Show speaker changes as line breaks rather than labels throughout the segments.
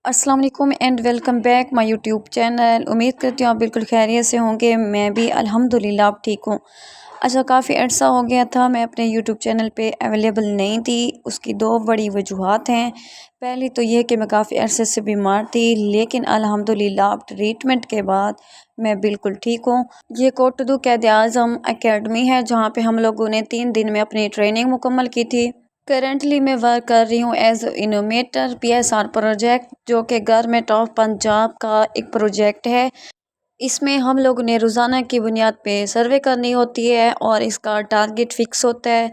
السلام علیکم and welcome back my YouTube channel. امید کرتی ہوں آپ بالکل خیریت سے ہوں گے۔ میں بھی الحمدللہ اب ٹھیک ہوں۔ اچھا، کافی عرصہ ہو گیا تھا میں اپنے یوٹیوب چینل پہ اویلیبل نہیں تھی۔ اس کی دو بڑی وجوہات ہیں۔ پہلی تو یہ کہ میں کافی عرصے سے بیمار تھی، لیکن الحمدللہ اب ٹریٹمنٹ کے بعد میں بالکل ٹھیک ہوں۔ یہ کوٹدو قائد اعظم اکیڈمی ہے جہاں پہ ہم لوگوں نے 3 دن میں اپنی ٹریننگ مکمل کی تھی۔ کرنٹلی میں ورک کر رہی ہوں ایز انوویٹر PSR پروجیکٹ، جو کہ گورنمنٹ آف پنجاب کا ایک پروجیکٹ ہے۔ اس میں ہم لوگوں نے روزانہ کی بنیاد پہ سروے کرنی ہوتی ہے اور اس کا ٹارگٹ فکس ہوتا ہے۔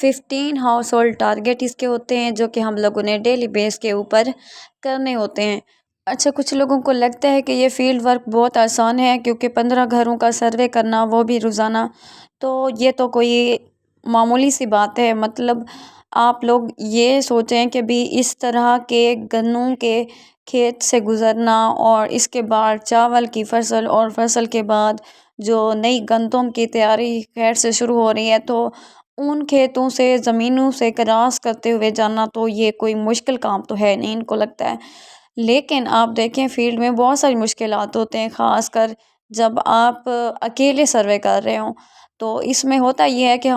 15 ہاؤس ہولڈ ٹارگٹ اس کے ہوتے ہیں جو کہ ہم لوگوں نے ڈیلی بیس کے اوپر کرنے ہوتے ہیں۔ اچھا، کچھ لوگوں کو لگتا ہے کہ یہ فیلڈ ورک بہت آسان ہے کیونکہ 15 گھروں کا سروے کرنا، وہ بھی روزانہ، تو یہ تو کوئی معمولی سی بات ہے۔ مطلب آپ لوگ یہ سوچیں کہ بھی اس طرح کے گنوں کے کھیت سے گزرنا اور اس کے بعد چاول کی فصل اور فصل کے بعد جو نئی گندم کی تیاری خیر سے شروع ہو رہی ہے، تو ان کھیتوں سے زمینوں سے کراس کرتے ہوئے جانا تو یہ کوئی مشکل کام تو ہے نہیں، ان کو لگتا ہے۔ لیکن آپ دیکھیں فیلڈ میں بہت ساری مشکلات ہوتے ہیں، خاص کر جب آپ اکیلے سروے کر رہے ہوں۔ تو اس میں ہوتا یہ ہے کہ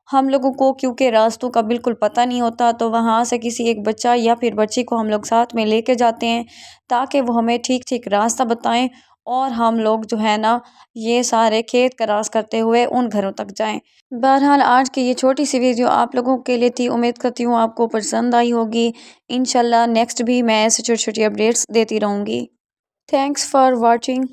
ہم لوگوں کو کیونکہ راستوں کا بالکل پتہ نہیں ہوتا، تو وہاں سے کسی ایک بچہ یا پھر بچی کو ہم لوگ ساتھ میں لے کے جاتے ہیں تاکہ وہ ہمیں ٹھیک راستہ بتائیں اور ہم لوگ جو ہے نا یہ سارے کھیت کراس کرتے ہوئے ان گھروں تک جائیں۔ بہرحال آج کی یہ چھوٹی سی ویڈیو آپ لوگوں کے لیے تھی، امید کرتی ہوں آپ کو پسند آئی ہوگی۔ انشاءاللہ نیکسٹ بھی میں ایسے چھوٹی چھوٹی اپڈیٹس دیتی رہوں گی۔ Thanks for watching.